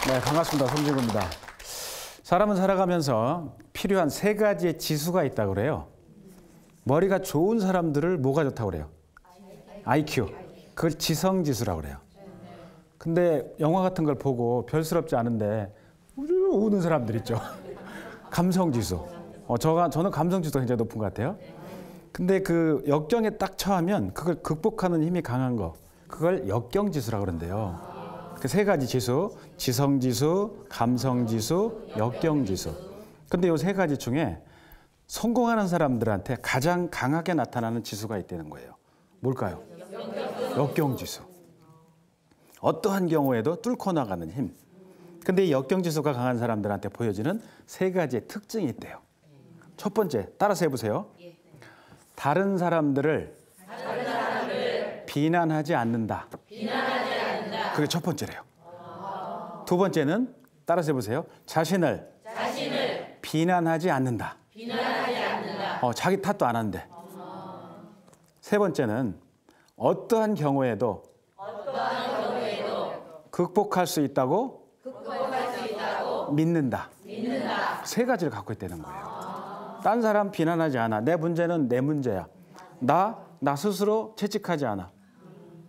네, 반갑습니다. 송진구입니다. 사람은 살아가면서 필요한 세 가지의 지수가 있다고 그래요. 머리가 좋은 사람들을 뭐가 좋다고 그래요? IQ. 그걸 지성지수라고 그래요. 근데 영화 같은 걸 보고 별스럽지 않은데 우는 사람들 있죠. 감성지수. 저는 감성지수가 굉장히 높은 것 같아요. 근데 그 역경에 딱 처하면 그걸 극복하는 힘이 강한 거, 그걸 역경지수라고 그러는데요. 그 세 가지 지수, 지성지수, 감성지수, 역경지수. 근데 이 세 가지 중에 성공하는 사람들한테 가장 강하게 나타나는 지수가 있다는 거예요. 뭘까요? 역경지수. 어떠한 경우에도 뚫고 나가는 힘. 근데 이 역경지수가 강한 사람들한테 보여지는 세 가지의 특징이 있대요. 첫 번째, 따라서 해보세요. 다른 사람들을 비난하지 않는다. 그게 첫 번째래요. 두 번째는 따라서 해보세요. 자신을 비난하지 않는다. 자기 탓도 안 한대. 세 번째는 어떠한 경우에도 극복할 수 있다고 믿는다. 세 가지를 갖고 있다는 거예요. 딴 사람 비난하지 않아. 내 문제는 내 문제야. 나 스스로 채찍하지 않아.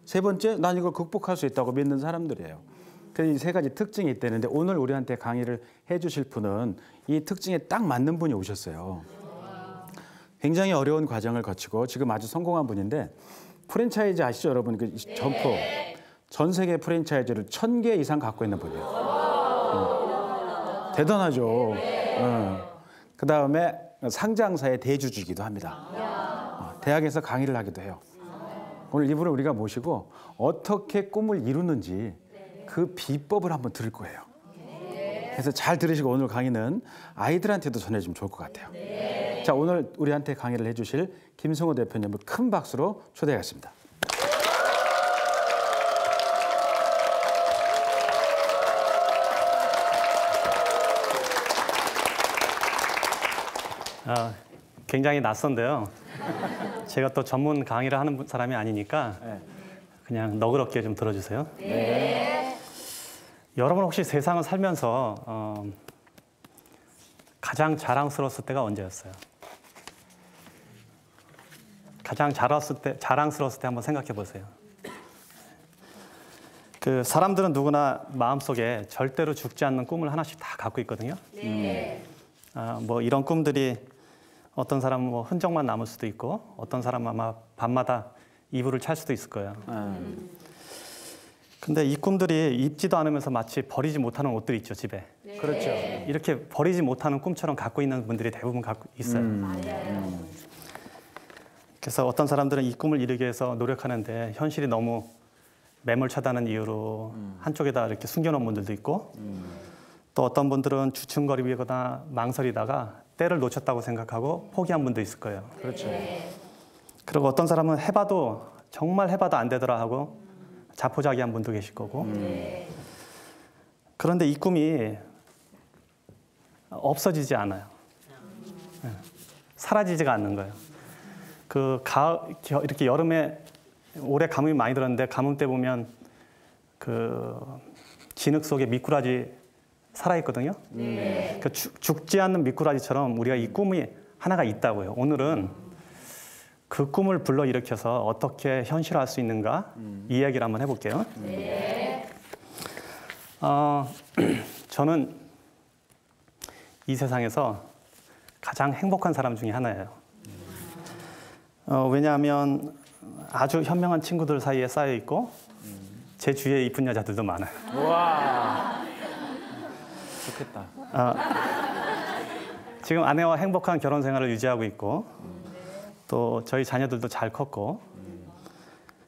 세 번째, 난 이걸 극복할 수 있다고 믿는 사람들이에요. 그래서 이 세 가지 특징이 있다는데 오늘 우리한테 강의를 해주실 분은 이 특징에 딱 맞는 분이 오셨어요. 굉장히 어려운 과정을 거치고 지금 아주 성공한 분인데 프랜차이즈 아시죠, 여러분? 그 점프. 전 세계 프랜차이즈를 1000개 이상 갖고 있는 분이에요. 대단하죠. 그 다음에 상장사의 대주주이기도 합니다. 대학에서 강의를 하기도 해요. 오늘 이분을 우리가 모시고 어떻게 꿈을 이루는지 그 비법을 한번 들을 거예요. 그래서 잘 들으시고 오늘 강의는 아이들한테도 전해주면 좋을 것 같아요. 자, 오늘 우리한테 강의를 해주실 김승호 대표님을 큰 박수로 초대하겠습니다. 굉장히 낯선데요. 제가 또 전문 강의를 하는 사람이 아니니까 그냥 너그럽게 좀 들어주세요. 네. 여러분 혹시 세상을 살면서 가장 자랑스러웠을 때가 언제였어요? 가장 자랑스러웠을 때 한번 생각해 보세요. 그 사람들은 누구나 마음속에 절대로 죽지 않는 꿈을 하나씩 다 갖고 있거든요. 네. 뭐 이런 꿈들이 어떤 사람은 뭐 흔적만 남을 수도 있고 어떤 사람은 아마 밤마다 이불을 찰 수도 있을 거예요. 근데 이 꿈들이 입지도 않으면서 마치 버리지 못하는 옷들이 있죠, 집에. 네. 그렇죠. 이렇게 버리지 못하는 꿈처럼 갖고 있는 분들이 대부분 갖고 있어요. 그래서 어떤 사람들은 이 꿈을 이루기 위해서 노력하는데 현실이 너무 매몰차다는 이유로 한쪽에다 이렇게 숨겨놓은 분들도 있고 또 어떤 분들은 주춤거리거나 망설이다가 때를 놓쳤다고 생각하고 포기한 분도 있을 거예요. 그렇죠. 그리고 어떤 사람은 해봐도 정말 해봐도 안 되더라 하고 자포자기한 분도 계실 거고. 그런데 이 꿈이 없어지지 않아요. 사라지지가 않는 거예요. 그 이렇게 여름에 올해 가뭄이 많이 들었는데 가뭄 때 보면 그 진흙 속에 미꾸라지 살아있거든요. 그 죽지 않는 미꾸라지처럼 우리가 이 꿈이 하나가 있다고요. 오늘은 그 꿈을 불러일으켜서 어떻게 현실화할 수 있는가 이 이야기를 한번 해볼게요. 저는 이 세상에서 가장 행복한 사람 중에 하나예요. 왜냐하면 아주 현명한 친구들 사이에 쌓여 있고 제 주위에 이쁜 여자들도 많아요. 와, 좋겠다. 지금 아내와 행복한 결혼 생활을 유지하고 있고 또 저희 자녀들도 잘 컸고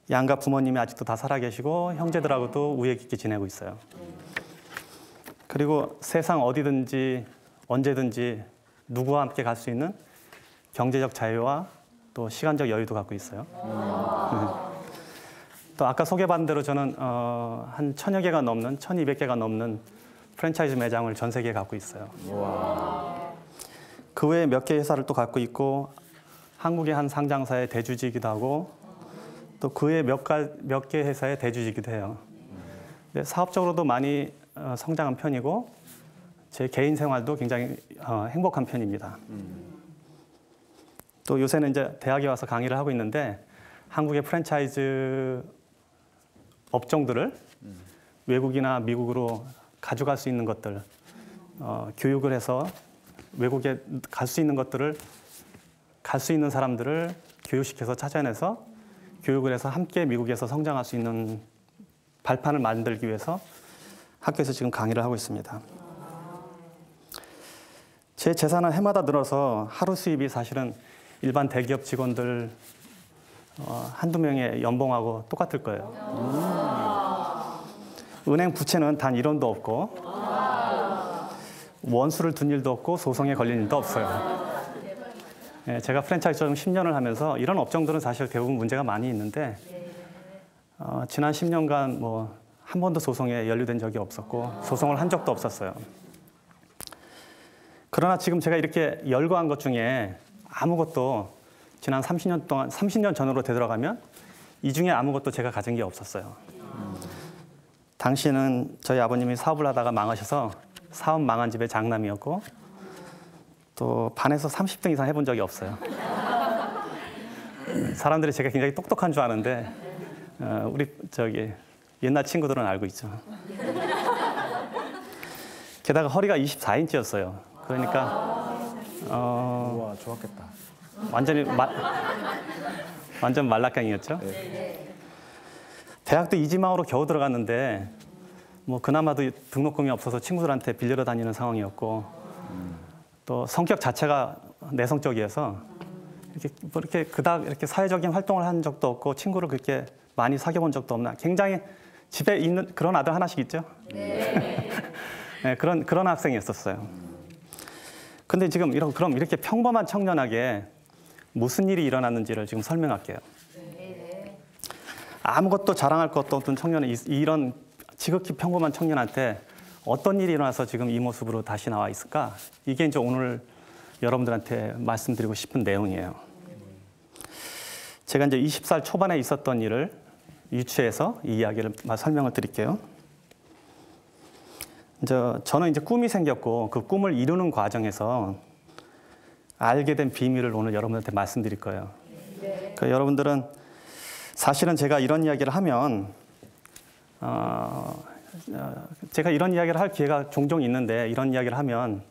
양가 부모님이 아직도 다 살아계시고 형제들하고도 우애 깊게 지내고 있어요. 그리고 세상 어디든지 언제든지 누구와 함께 갈 수 있는 경제적 자유와 또 시간적 여유도 갖고 있어요. 또 아까 소개받은 대로 저는 한 1000여 개가 넘는 1200개가 넘는 프랜차이즈 매장을 전 세계에 갖고 있어요. 그 외에 몇 개 회사를 또 갖고 있고 한국의 한 상장사의 대주주이기도 하고 또 그 외에 몇 개 회사의 대주주이기도 해요. 사업적으로도 많이 성장한 편이고 제 개인 생활도 굉장히 행복한 편입니다. 또 요새는 이제 대학에 와서 강의를 하고 있는데 한국의 프랜차이즈 업종들을 외국이나 미국으로 가져갈 수 있는 것들, 교육을 해서 외국에 갈 수 있는 것들을 갈 수 있는 사람들을 교육시켜서 찾아내서 교육을 해서 함께 미국에서 성장할 수 있는 발판을 만들기 위해서 학교에서 지금 강의를 하고 있습니다. 제 재산은 해마다 늘어서 하루 수입이 사실은 일반 대기업 직원들 한두 명의 연봉하고 똑같을 거예요. 은행 부채는 단 1원도 없고 원수를 둔 일도 없고 소송에 걸린 일도 없어요. 제가 프랜차이즈 10년을 하면서 이런 업종들은 사실 대부분 문제가 많이 있는데 지난 10년간 뭐 한 번도 소송에 연루된 적이 없었고 소송을 한 적도 없었어요. 그러나 지금 제가 이렇게 열거한 것 중에 아무것도 지난 30년 전으로 되돌아가면 이 중에 아무것도 제가 가진 게 없었어요. 당시에는 저희 아버님이 사업을 하다가 망하셔서 사업 망한 집의 장남이었고 또 반에서 30등 이상 해본 적이 없어요. 사람들이 제가 굉장히 똑똑한 줄 아는데 우리 옛날 친구들은 알고 있죠. 게다가 허리가 24인치였어요. 그러니까 우와, 좋았겠다. 완전 말라깽이였죠. 대학도 이지망으로 겨우 들어갔는데 뭐 그나마도 등록금이 없어서 친구들한테 빌려 다니는 상황이었고 또 성격 자체가 내성적이어서 이렇게 그닥 이렇게 사회적인 활동을 한 적도 없고 친구를 그렇게 많이 사귀어 본 적도 없나. 굉장히 집에 있는 그런 아들 하나씩 있죠. 네, 그런 학생이었었어요. 근데 지금 그럼 이렇게 평범한 청년에게 무슨 일이 일어났는지를 지금 설명할게요. 아무것도 자랑할 것도 없던 청년은 이런 지극히 평범한 청년한테 어떤 일이 일어나서 지금 이 모습으로 다시 나와 있을까? 이게 이제 오늘 여러분들한테 말씀드리고 싶은 내용이에요. 제가 이제 20살 초반에 있었던 일을 유추해서 이 이야기를 설명을 드릴게요. 저는 이제 꿈이 생겼고 그 꿈을 이루는 과정에서 알게 된 비밀을 오늘 여러분들한테 말씀드릴 거예요. 그러니까 여러분들은 사실은 제가 이런 이야기를 하면 제가 이런 이야기를 할 기회가 종종 있는데 이런 이야기를 하면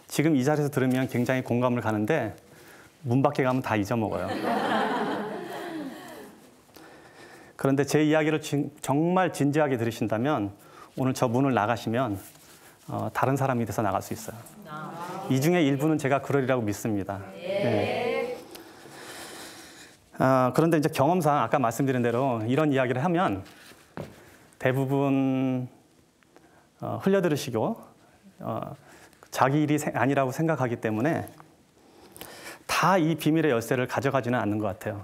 지금 이 자리에서 들으면 굉장히 공감을 가는데 문 밖에 가면 다 잊어먹어요. 그런데 제 이야기를 정말 진지하게 들으신다면 오늘 저 문을 나가시면 다른 사람이 돼서 나갈 수 있어요. 이 중에 일부는 제가 그러리라고 믿습니다. 네. 그런데 이제 경험상 아까 말씀드린 대로 이런 이야기를 하면 대부분 흘려들으시고 자기 일이 아니라고 생각하기 때문에 다 이 비밀의 열쇠를 가져가지는 않는 것 같아요.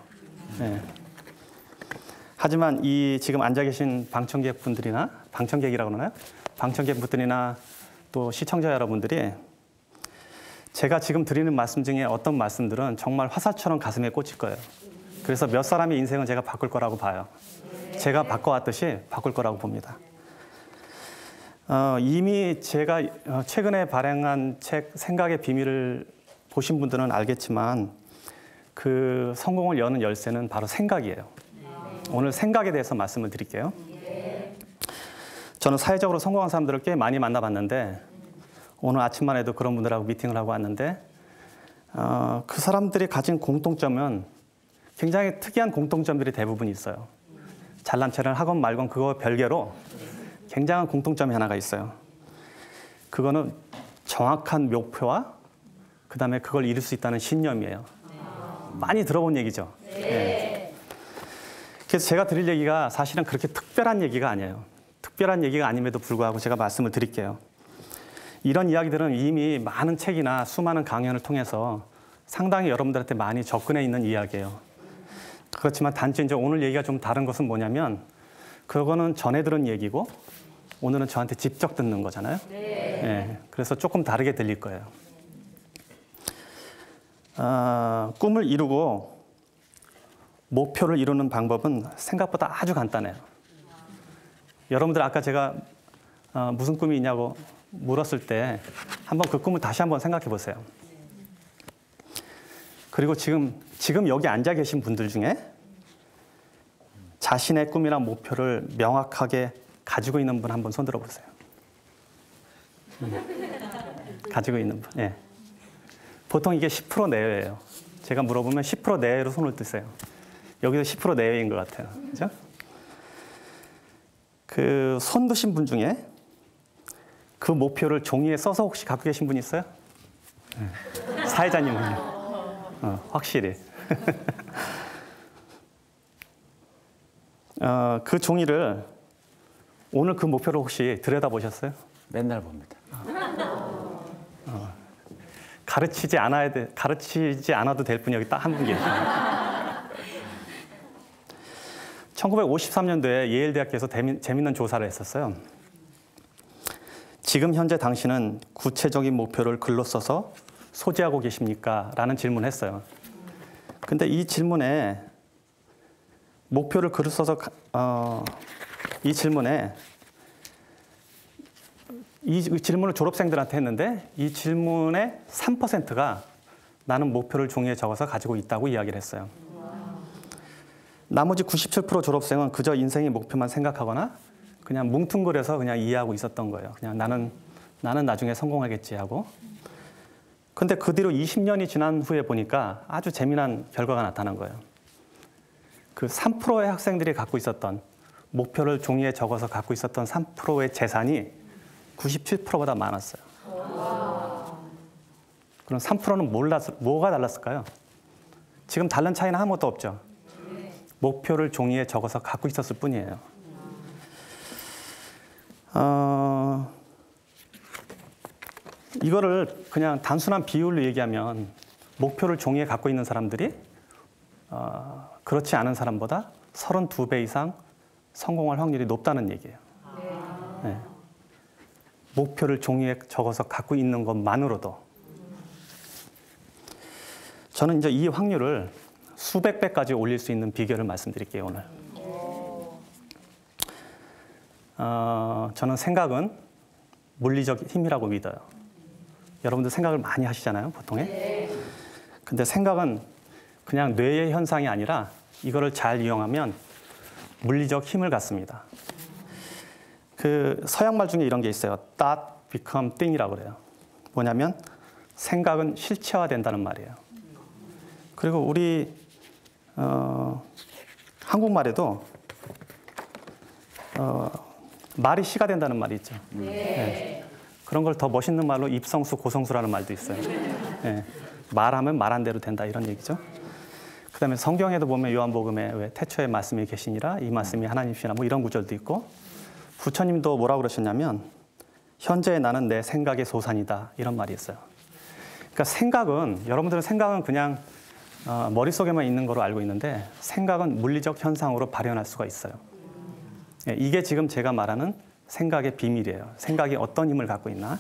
네. 하지만 이 지금 앉아 계신 방청객분들이나 방청객이라고 그러나요? 방청객분들이나 또 시청자 여러분들이 제가 지금 드리는 말씀 중에 어떤 말씀들은 정말 화살처럼 가슴에 꽂힐 거예요. 그래서 몇 사람의 인생은 제가 바꿀 거라고 봐요. 제가 바꿔왔듯이 바꿀 거라고 봅니다. 이미 제가 최근에 발행한 책 생각의 비밀을 보신 분들은 알겠지만 그 성공을 여는 열쇠는 바로 생각이에요. 오늘 생각에 대해서 말씀을 드릴게요. 저는 사회적으로 성공한 사람들을 꽤 많이 만나봤는데 오늘 아침만 해도 그런 분들하고 미팅을 하고 왔는데 그 사람들이 가진 공통점은 굉장히 특이한 공통점들이 대부분 있어요. 잘난 체를 하건 말건 그거 별개로 굉장한 공통점이 하나가 있어요. 그거는 정확한 목표와 그다음에 그걸 이룰 수 있다는 신념이에요. 많이 들어본 얘기죠. 네. 그래서 제가 드릴 얘기가 사실은 그렇게 특별한 얘기가 아니에요. 특별한 얘기가 아님에도 불구하고 제가 말씀을 드릴게요. 이런 이야기들은 이미 많은 책이나 수많은 강연을 통해서 상당히 여러분들한테 많이 접근해 있는 이야기예요. 그렇지만 단지 이제 오늘 얘기가 좀 다른 것은 뭐냐면 그거는 전에 들은 얘기고 오늘은 저한테 직접 듣는 거잖아요. 네. 그래서 조금 다르게 들릴 거예요. 꿈을 이루고 목표를 이루는 방법은 생각보다 아주 간단해요. 여러분들 아까 제가 무슨 꿈이 있냐고 물었을 때 한번 그 꿈을 다시 한번 생각해 보세요. 그리고 지금 여기 앉아 계신 분들 중에 자신의 꿈이나 목표를 명확하게 가지고 있는 분 한번 손 들어 보세요. 가지고 있는 분. 예. 보통 이게 10% 내외예요. 제가 물어보면 10% 내외로 손을 드세요. 여기서 10% 내외인 것 같아요. 그죠? 그 손 드신 분 중에 그 목표를 종이에 써서 혹시 갖고 계신 분 있어요? 네. 사회자님은요? 확실히. 그 종이를 오늘 그 목표를 혹시 들여다보셨어요? 맨날 봅니다. 가르치지 않아도 될 분이 여기 딱 한 분 계시네요. 1953년도에 예일 대학교에서 재밌는 조사를 했었어요. 지금 현재 당신은 구체적인 목표를 글로 써서 소지하고 계십니까? 라는 질문을 했어요. 근데 이 질문에 목표를 글을 써서 이 질문을 졸업생들한테 했는데 이 질문의 3%가 나는 목표를 종이에 적어서 가지고 있다고 이야기를 했어요. 나머지 97% 졸업생은 그저 인생의 목표만 생각하거나 그냥 뭉뚱그려서 그냥 이해하고 있었던 거예요. 그냥 나는 나중에 성공하겠지 하고. 근데 그 뒤로 20년이 지난 후에 보니까 아주 재미난 결과가 나타난 거예요. 그 3%의 학생들이 갖고 있었던 목표를 종이에 적어서 갖고 있었던 3%의 재산이 97%보다 많았어요. 그럼 3%는 뭐가 달랐을까요? 지금 다른 차이는 아무것도 없죠. 목표를 종이에 적어서 갖고 있었을 뿐이에요. 이거를 그냥 단순한 비율로 얘기하면 목표를 종이에 갖고 있는 사람들이 그렇지 않은 사람보다 32배 이상 성공할 확률이 높다는 얘기예요. 네. 목표를 종이에 적어서 갖고 있는 것만으로도. 저는 이제 이 확률을 수백 배까지 올릴 수 있는 비결을 말씀드릴게요, 오늘. 저는 생각은 물리적 힘이라고 믿어요. 여러분들 생각을 많이 하시잖아요, 보통에. 근데 생각은 그냥 뇌의 현상이 아니라 이거를 잘 이용하면 물리적 힘을 갖습니다. 그 서양말 중에 이런 게 있어요. Thought become thing이라고 그래요. 뭐냐면 생각은 실체화된다는 말이에요. 그리고 우리 한국말에도 말이 시가 된다는 말이 있죠. 네. 그런 걸 더 멋있는 말로 입성수, 고성수라는 말도 있어요. 네. 말하면 말한 대로 된다 이런 얘기죠. 그다음에 성경에도 보면 요한복음에 왜 태초에 말씀이 계시니라 이 말씀이 하나님이시라 뭐 이런 구절도 있고 부처님도 뭐라고 그러셨냐면 현재 나는 내 생각의 소산이다 이런 말이 있어요. 그러니까 여러분들은 생각은 그냥 머릿속에만 있는 거로 알고 있는데 생각은 물리적 현상으로 발현할 수가 있어요. 이게 지금 제가 말하는 생각의 비밀이에요. 생각이 어떤 힘을 갖고 있나?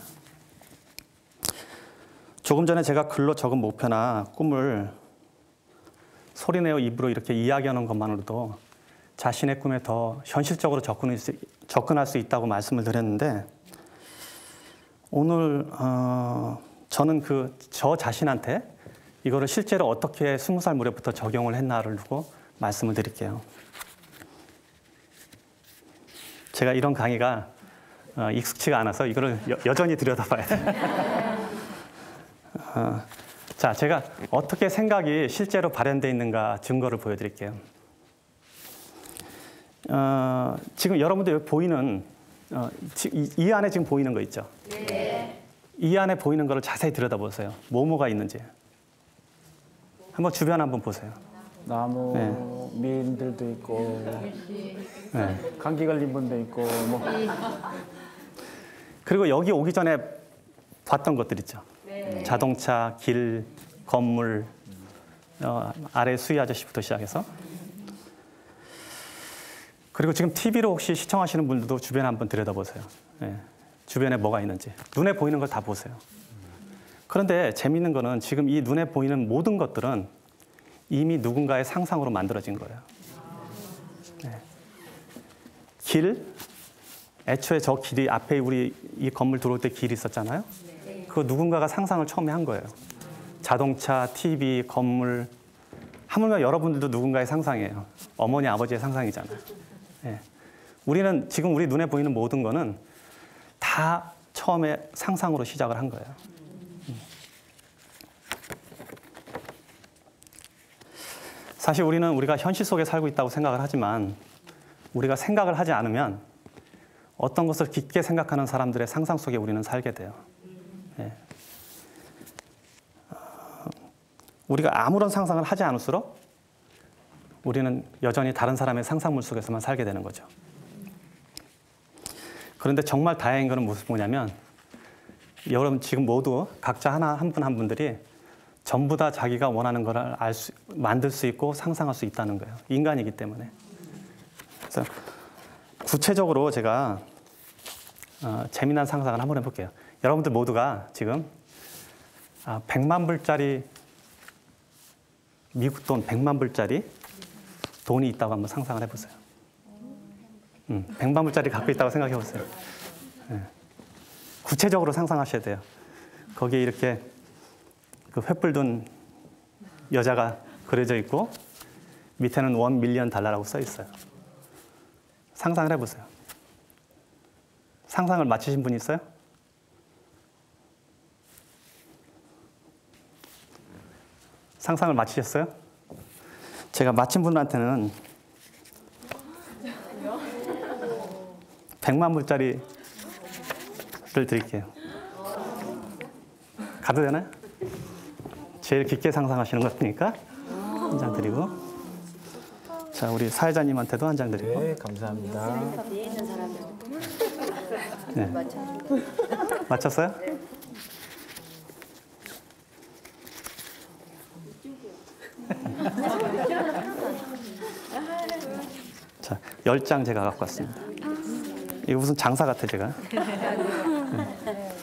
조금 전에 제가 글로 적은 목표나 꿈을 소리내어 입으로 이렇게 이야기하는 것만으로도 자신의 꿈에 더 현실적으로 접근할 수 있다고 말씀을 드렸는데 오늘 저는 저 자신한테 이거를 실제로 어떻게 20살 무렵부터 적용을 했나를 두고 말씀을 드릴게요. 제가 이런 강의가 익숙치가 않아서 이거를 여전히 들여다봐야 돼요. 자, 제가 어떻게 생각이 실제로 발현되어 있는가 증거를 보여드릴게요. 지금 여러분들 여기 보이는 이 안에 지금 보이는 거 있죠? 네. 이 안에 보이는 거를 자세히 들여다보세요. 뭐가 있는지. 한번 주변 한번 보세요. 나무, 네. 미인들도 있고, 네. 감기 걸린 분도 있고, 뭐. 그리고 여기 오기 전에 봤던 것들 있죠. 네. 자동차, 길, 건물, 아래 수위 아저씨부터 시작해서. 그리고 지금 TV로 혹시 시청하시는 분들도 주변에 한번 들여다보세요. 네. 주변에 뭐가 있는지. 눈에 보이는 걸 다 보세요. 그런데 재미있는 거는 지금 이 눈에 보이는 모든 것들은 이미 누군가의 상상으로 만들어진 거예요. 네. 길, 애초에 저 길이 앞에 우리 이 건물 들어올 때 길이 있었잖아요. 그거 누군가가 상상을 처음에 한 거예요. 자동차, TV, 건물. 하물며 여러분들도 누군가의 상상이에요. 어머니, 아버지의 상상이잖아요. 예. 우리는 지금 우리 눈에 보이는 모든 거는 다 처음에 상상으로 시작을 한 거예요. 사실 우리가 현실 속에 살고 있다고 생각을 하지만 우리가 생각을 하지 않으면 어떤 것을 깊게 생각하는 사람들의 상상 속에 우리는 살게 돼요. 예. 우리가 아무런 상상을 하지 않을수록 우리는 여전히 다른 사람의 상상물 속에서만 살게 되는 거죠. 그런데 정말 다행인 것은 뭐냐면 여러분 지금 모두 각자 한 분 한 분들이 전부 다 자기가 원하는 걸 만들 수 있고 상상할 수 있다는 거예요. 인간이기 때문에. 그래서 구체적으로 제가 재미난 상상을 한번 해볼게요. 여러분들 모두가 지금 100만 불짜리 미국 돈 100만 불짜리 돈이 있다고 한번 상상을 해보세요. 100만 불짜리 갖고 있다고 생각해 보세요. 네. 구체적으로 상상하셔야 돼요. 거기에 이렇게 그 횃불 든 여자가 그려져 있고 밑에는 $1 million 라고 써 있어요. 상상을 해보세요. 상상을 마치신 분 있어요? 상상을 마치셨어요? 제가 마친 분한테는 100만 불짜리를 드릴게요. 가도 되나요? 제일 깊게 상상하시는 것 같으니까 한 장 드리고, 자 우리 사회자님한테도 한 장 드리고. 네, 감사합니다. 네. 맞췄어요? 자, 10장 제가 갖고 왔습니다. 이거 무슨 장사 같아 제가. 네.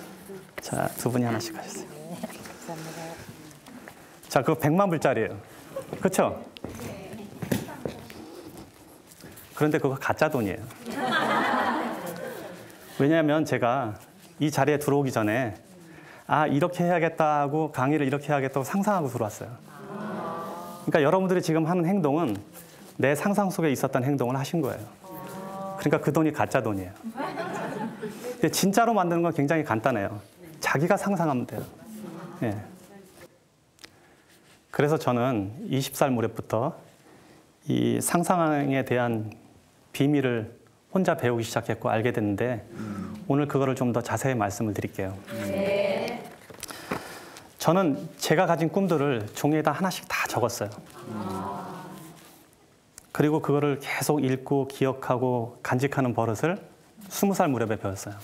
자, 두 분이 하나씩 하셨어요. 자, 그거 100만 불짜리예요. 그렇죠? 그런데 그거 가짜 돈이에요. 왜냐하면 제가 이 자리에 들어오기 전에 이렇게 해야겠다 하고 강의를 이렇게 해야겠다고 상상하고 들어왔어요. 그러니까 여러분들이 지금 하는 행동은 내 상상 속에 있었던 행동을 하신 거예요. 그러니까 그 돈이 가짜 돈이에요. 근데 진짜로 만드는 건 굉장히 간단해요. 자기가 상상하면 돼요. 예. 그래서 저는 20살 무렵부터 이 상상에 대한 비밀을 혼자 배우기 시작했고 알게 됐는데 오늘 그거를 좀 더 자세히 말씀을 드릴게요. 네. 저는 제가 가진 꿈들을 종이에다 하나씩 다 적었어요. 그리고 그거를 계속 읽고 기억하고 간직하는 버릇을 20살 무렵에 배웠어요.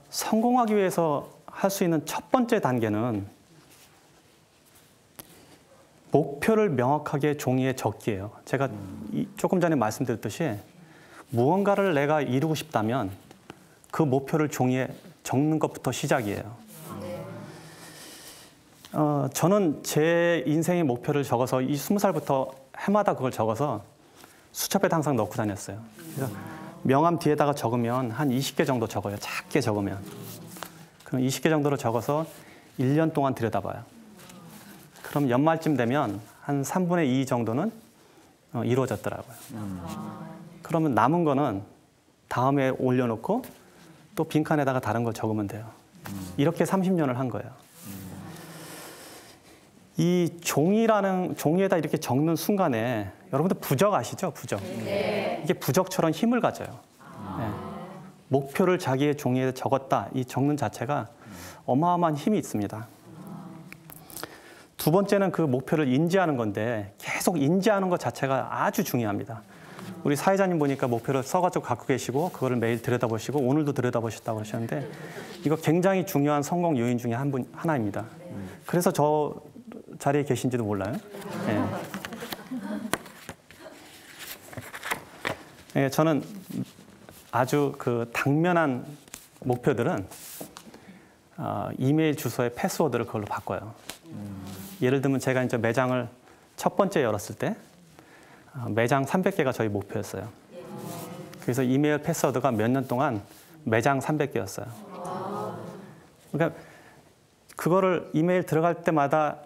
성공하기 위해서 할 수 있는 첫 번째 단계는 목표를 명확하게 종이에 적기예요. 제가 조금 전에 말씀드렸듯이 무언가를 내가 이루고 싶다면 그 목표를 종이에 적는 것부터 시작이에요. 저는 제 인생의 목표를 적어서 이 20살부터 해마다 그걸 적어서 수첩에 항상 넣고 다녔어요. 그래서 명함 뒤에다가 적으면 한 20개 정도 적어요. 작게 적으면. 그럼 20개 정도로 적어서 1년 동안 들여다봐요. 그럼 연말쯤 되면 한 3분의 2 정도는 이루어졌더라고요. 그러면 남은 거는 다음에 올려놓고 또 빈칸에다가 다른 거 적으면 돼요. 이렇게 30년을 한 거예요. 이 종이에다 이렇게 적는 순간에 여러분들 부적 아시죠? 부적. 네. 이게 부적처럼 힘을 가져요. 네. 목표를 자기의 종이에 적었다. 이 적는 자체가 어마어마한 힘이 있습니다. 두 번째는 그 목표를 인지하는 건데 계속 인지하는 것 자체가 아주 중요합니다. 우리 사회자님 보니까 목표를 써가지고 갖고 계시고 그거를 매일 들여다보시고 오늘도 들여다보셨다고 그러셨는데 이거 굉장히 중요한 성공 요인 중에 하나입니다. 그래서 저 자리에 계신지도 몰라요. 네. 네, 저는 아주 그 당면한 목표들은 이메일 주소의 패스워드를 그걸로 바꿔요. 예를 들면 제가 이제 매장을 첫 번째 열었을 때 매장 300개가 저희 목표였어요. 그래서 이메일 패스워드가 몇 년 동안 매장 300개였어요. 그러니까 그거를 이메일 들어갈 때마다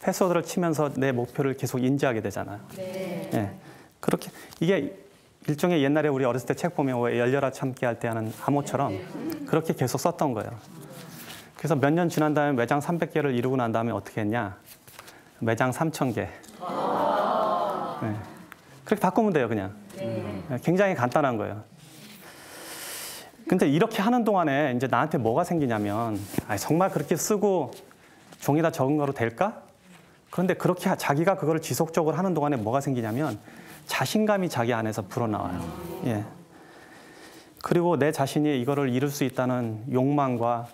패스워드를 치면서 내 목표를 계속 인지하게 되잖아요. 네. 예. 그렇게 이게 일종의 옛날에 우리 어렸을 때 책 보면 왜 열려라 참깨 할 때 하는 암호처럼 그렇게 계속 썼던 거예요. 그래서 몇 년 지난 다음에 매장 300개를 이루고 난 다음에 어떻게 했냐? 매장 3,000개. 네. 그렇게 바꾸면 돼요, 그냥. 굉장히 간단한 거예요. 근데 이렇게 하는 동안에 이제 나한테 뭐가 생기냐면, 정말 그렇게 쓰고 종이다 적은 거로 될까? 그런데 그렇게 자기가 그거를 지속적으로 하는 동안에 뭐가 생기냐면 자신감이 자기 안에서 불어나와요. 예. 그리고 내 자신이 이거를 이룰 수 있다는 욕망과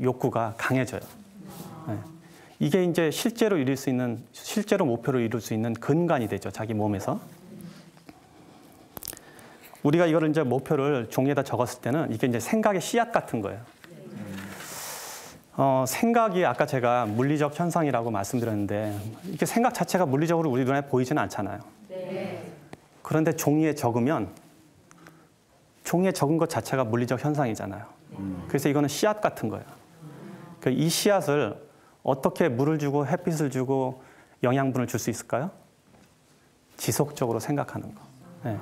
욕구가 강해져요. 예. 이게 이제 실제로 이룰 수 있는, 실제로 목표를 이룰 수 있는 근간이 되죠, 자기 몸에서. 우리가 이거를 이제 목표를 종이에다 적었을 때는 이게 이제 생각의 씨앗 같은 거예요. 생각이 아까 제가 물리적 현상이라고 말씀드렸는데 이게 생각 자체가 물리적으로 우리 눈에 보이지는 않잖아요. 그런데 종이에 적으면 종이에 적은 것 자체가 물리적 현상이잖아요. 그래서 이거는 씨앗 같은 거예요. 이 씨앗을 어떻게 물을 주고 햇빛을 주고 영양분을 줄 수 있을까요? 지속적으로 생각하는 거. 네.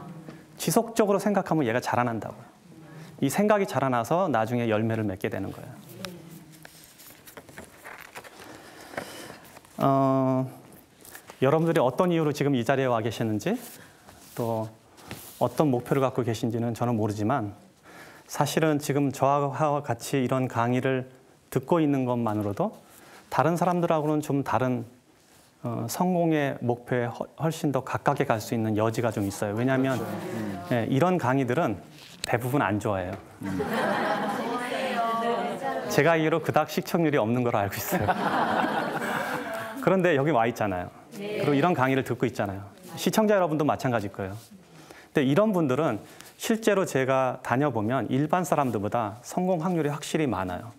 지속적으로 생각하면 얘가 자라난다고요. 이 생각이 자라나서 나중에 열매를 맺게 되는 거예요. 여러분들이 어떤 이유로 지금 이 자리에 와 계시는지 또 어떤 목표를 갖고 계신지는 저는 모르지만 사실은 지금 저와 같이 이런 강의를 듣고 있는 것만으로도 다른 사람들하고는 좀 다른 성공의 목표에 훨씬 더 가깝게 갈 수 있는 여지가 좀 있어요. 왜냐하면 예, 이런 강의들은 대부분 안 좋아해요. 제가 알기로 그닥 시청률이 없는 걸로 알고 있어요. 그런데 여기 와 있잖아요. 그리고 이런 강의를 듣고 있잖아요. 시청자 여러분도 마찬가지일 거예요. 근데 이런 분들은 실제로 제가 다녀보면 일반 사람들보다 성공 확률이 확실히 많아요.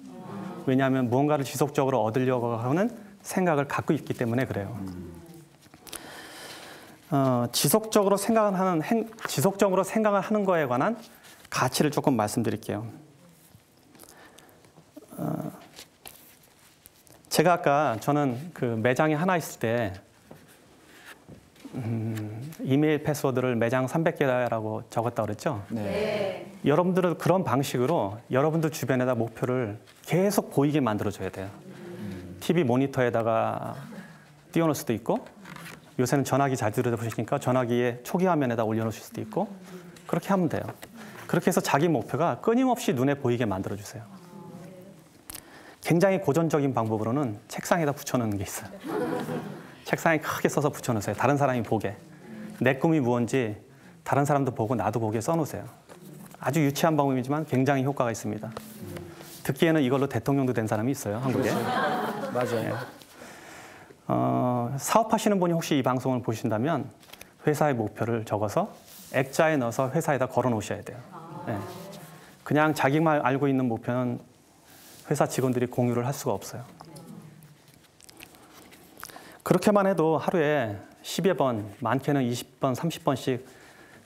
왜냐하면 무언가를 지속적으로 얻으려고 하는 생각을 갖고 있기 때문에 그래요. 지속적으로 생각을 하는 거에 관한 가치를 조금 말씀드릴게요. 제가 아까 저는 그 매장이 하나 있을 때 이메일 패스워드를 매장 300개라고 적었다고 그랬죠? 네. 여러분들은 그런 방식으로 여러분들 주변에다 목표를 계속 보이게 만들어줘야 돼요. TV 모니터에다가 띄워놓을 수도 있고 요새는 전화기 잘 들여다보시니까 전화기에 초기 화면에다 올려놓으실 수도 있고 그렇게 하면 돼요. 그렇게 해서 자기 목표가 끊임없이 눈에 보이게 만들어주세요. 굉장히 고전적인 방법으로는 책상에다 붙여놓는 게 있어요. 책상에 크게 써서 붙여놓으세요. 다른 사람이 보게. 내 꿈이 무언지 다른 사람도 보고 나도 보게 써놓으세요. 아주 유치한 방법이지만 굉장히 효과가 있습니다. 듣기에는 이걸로 대통령도 된 사람이 있어요, 한국에. 맞아요. 사업하시는 분이 혹시 이 방송을 보신다면 회사의 목표를 적어서 액자에 넣어서 회사에다 걸어 놓으셔야 돼요. 네. 그냥 자기만 알고 있는 목표는 회사 직원들이 공유를 할 수가 없어요. 그렇게만 해도 하루에 10여 번, 많게는 20번, 30번씩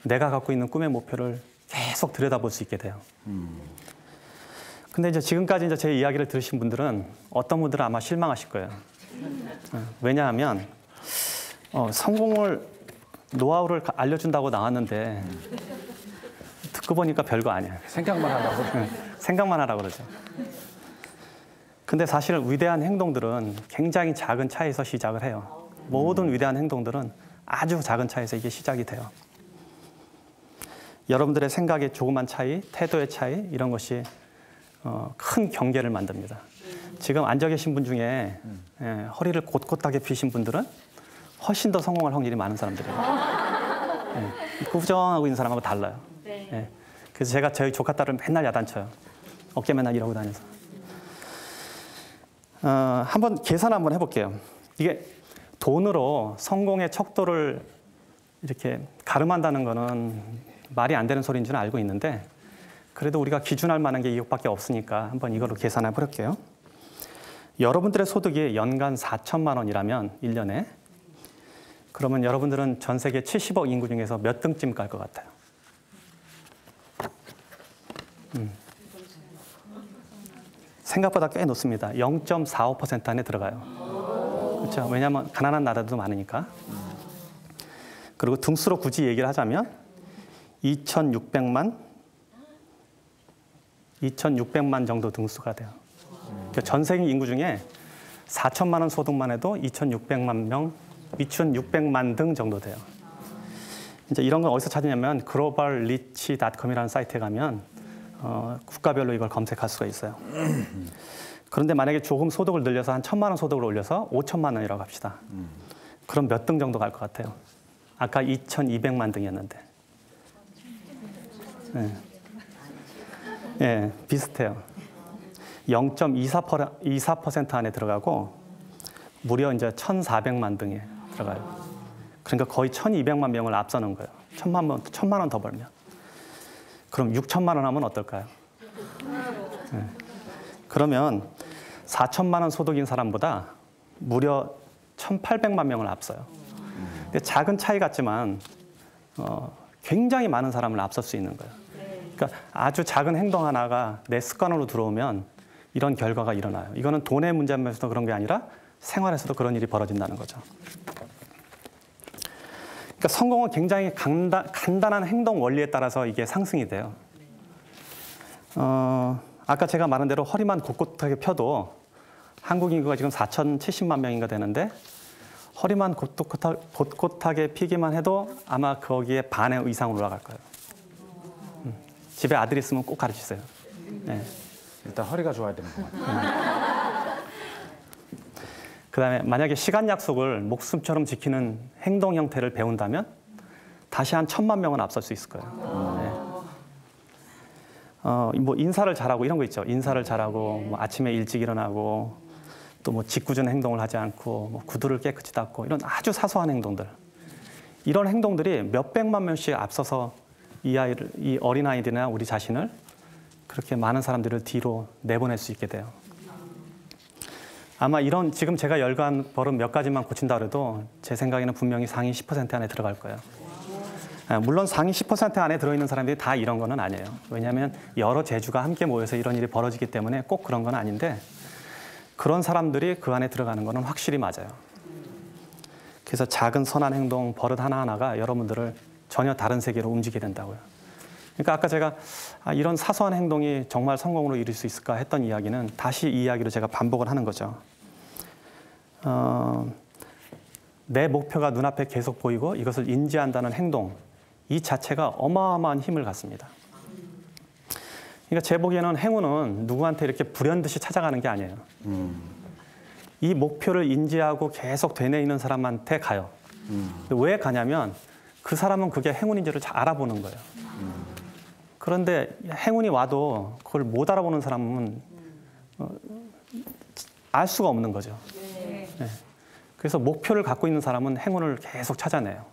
내가 갖고 있는 꿈의 목표를 계속 들여다볼 수 있게 돼요. 근데 이제 지금까지 이제 제 이야기를 들으신 분들은 어떤 분들은 아마 실망하실 거예요. 왜냐하면 성공을 노하우를 알려준다고 나왔는데 듣고 보니까 별거 아니야. 생각만 하라고. 생각만 하라고 그러죠. 근데 사실 위대한 행동들은 굉장히 작은 차이에서 시작을 해요. 모든 위대한 행동들은 아주 작은 차이에서 이게 시작이 돼요. 여러분들의 생각의 조그만 차이, 태도의 차이 이런 것이 큰 경계를 만듭니다. 지금 앉아 계신 분 중에 허리를 곧곧하게 펴신 분들은 훨씬 더 성공할 확률이 많은 사람들이에요. 꾸부정하고 있는 사람하고 달라요. 그래서 제가 저희 조카 딸을 맨날 야단쳐요. 어깨 맨날 이러고 다녀서. 한번 계산 한번 해볼게요. 이게 돈으로 성공의 척도를 이렇게 가름한다는 거는 말이 안 되는 소리인 줄 알고 있는데 그래도 우리가 기준할 만한 게 이것밖에 없으니까 한번 이걸로 계산해 볼게요. 여러분들의 소득이 연간 4천만 원이라면 1년에 그러면 여러분들은 전 세계 70억 인구 중에서 몇 등쯤 갈 것 같아요? 생각보다 꽤 높습니다. 0.45% 안에 들어가요. 그렇죠? 왜냐하면 가난한 나라도 많으니까. 그리고 등수로 굳이 얘기를 하자면 2,600만 정도 등수가 돼요. 그러니까 전 세계 인구 중에 4천만 원 소득만 해도 2,600만 등 정도 돼요. 이제 이런 건 어디서 찾느냐면 globalrich.com이라는 사이트에 가면 국가별로 이걸 검색할 수가 있어요. 그런데 만약에 조금 소득을 늘려서 한 1,000만 원 소득을 올려서 5천만 원이라고 합시다. 그럼 몇 등 정도 갈 것 같아요? 아까 2,200만 등이었는데. 예, 비슷해요. 0.24% 안에 들어가고 무려 이제 1,400만 등에 들어가요. 그러니까 거의 1,200만 명을 앞서는 거예요. 1,000만 원 더 벌면. 그럼 6천만 원 하면 어떨까요? 네. 그러면 4천만 원 소득인 사람보다 무려 1,800만 명을 앞서요. 근데 작은 차이 같지만 굉장히 많은 사람을 앞설 수 있는 거예요. 그러니까 아주 작은 행동 하나가 내 습관으로 들어오면 이런 결과가 일어나요. 이거는 돈의 문제면서도 그런 게 아니라 생활에서도 그런 일이 벌어진다는 거죠. 그러니까 성공은 굉장히 간단한 행동 원리에 따라서 이게 상승이 돼요. 아까 제가 말한 대로 허리만 곧곧하게 펴도 한국 인구가 지금 4,070만 명인가 되는데 허리만 곧곧하게 피기만 해도 아마 거기에 반의 이상으로 올라갈 거예요. 집에 아들 있으면 꼭 가르치세요. 네. 일단 허리가 좋아야 되는 것 같아요. 그다음에 만약에 시간 약속을 목숨처럼 지키는 행동 형태를 배운다면 다시 한 1,000만 명은 앞설 수 있을 거예요. 네. 뭐 인사를 잘하고 이런 거 있죠. 인사를 잘하고 뭐 아침에 일찍 일어나고 또 뭐 짓궂은 행동을 하지 않고 뭐 구두를 깨끗이 닦고 이런 아주 사소한 행동들. 이런 행동들이 몇백만 명씩 앞서서 이 어린아이들이나 우리 자신을 그렇게 많은 사람들을 뒤로 내보낼 수 있게 돼요. 아마 이런 지금 제가 열거한 버릇 몇 가지만 고친다 그래도 제 생각에는 분명히 상위 10% 안에 들어갈 거예요. 물론 상위 10% 안에 들어있는 사람들이 다 이런 거는 아니에요. 왜냐하면 여러 재주가 함께 모여서 이런 일이 벌어지기 때문에 꼭 그런 건 아닌데 그런 사람들이 그 안에 들어가는 거는 확실히 맞아요. 그래서 작은 선한 행동, 버릇 하나하나가 여러분들을 전혀 다른 세계로 움직이게 된다고요. 그러니까 아까 제가 이런 사소한 행동이 정말 성공으로 이룰 수 있을까 했던 이야기는 다시 이 이야기로 제가 반복을 하는 거죠. 내 목표가 눈앞에 계속 보이고 이것을 인지한다는 행동, 이 자체가 어마어마한 힘을 갖습니다. 그러니까 제 보기에는 행운은 누구한테 이렇게 불현듯이 찾아가는 게 아니에요. 이 목표를 인지하고 계속 되뇌이는 사람한테 가요. 왜 가냐면 그 사람은 그게 행운인지를 잘 알아보는 거예요. 그런데 행운이 와도 그걸 못 알아보는 사람은 알 수가 없는 거죠. 네. 그래서 목표를 갖고 있는 사람은 행운을 계속 찾아내요.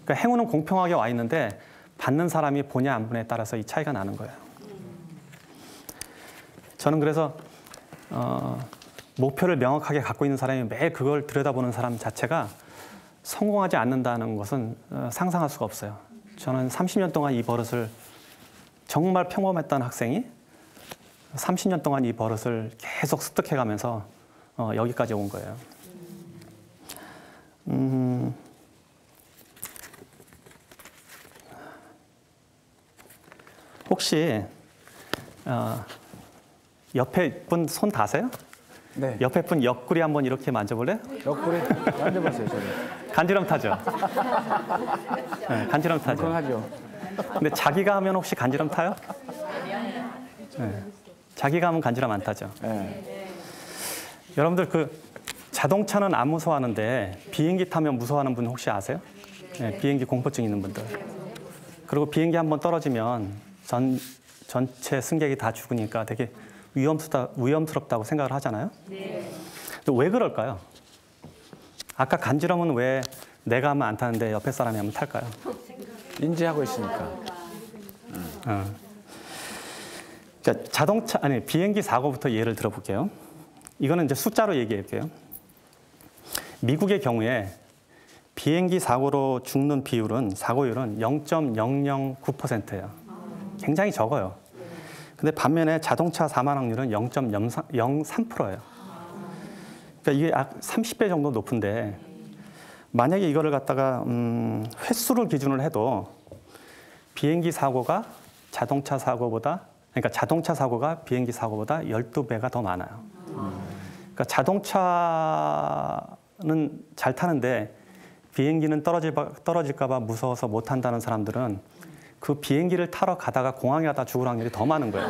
그러니까 행운은 공평하게 와 있는데 받는 사람이 보냐 안 보냐에 따라서 이 차이가 나는 거예요. 저는 그래서 목표를 명확하게 갖고 있는 사람이 매일 그걸 들여다보는 사람 자체가 성공하지 않는다는 것은 상상할 수가 없어요. 저는 30년 동안 이 버릇을 정말 평범했던 학생이 30년 동안 이 버릇을 계속 습득해가면서 여기까지 온 거예요. 혹시 옆에 분 손 다세요? 네. 옆에 분 옆구리 한번 이렇게 만져볼래요? 옆구리 만져봤어요, 저는. 간지럼 타죠? 네, 간지럼 타죠? 건강하죠. 근데 자기가 하면 혹시 간지럼 타요? 네. 자기가 하면 간지럼 안 타죠? 네. 여러분들 그 자동차는 안 무서워하는데 비행기 타면 무서워하는 분 혹시 아세요? 네, 비행기 공포증 있는 분들. 그리고 비행기 한번 떨어지면 전체 승객이 다 죽으니까 되게 위험스럽다고 생각을 하잖아요. 네. 왜 그럴까요? 아까 간지럼은 왜 내가 하면 안 타는데 옆에 사람이 하면 탈까요? 인지하고 있으니까. 그러니까 비행기 사고부터 예를 들어볼게요. 이거는 이제 숫자로 얘기할게요. 미국의 경우에 비행기 사고로 죽는 비율은 사고율은 0.009%예요. 굉장히 적어요. 근데 반면에 자동차 사망 확률은 0.03%예요. 그러니까 이게 30배 정도 높은데 만약에 이거를 갖다가 횟수를 기준으로 해도 비행기 사고가 자동차 사고보다 그러니까 자동차 사고가 비행기 사고보다 12배가 더 많아요. 그러니까 자동차는 잘 타는데 비행기는 떨어질까 봐 무서워서 못 탄다는 사람들은 그 비행기를 타러 가다가 공항에 가다 죽을 확률이 더 많은 거예요.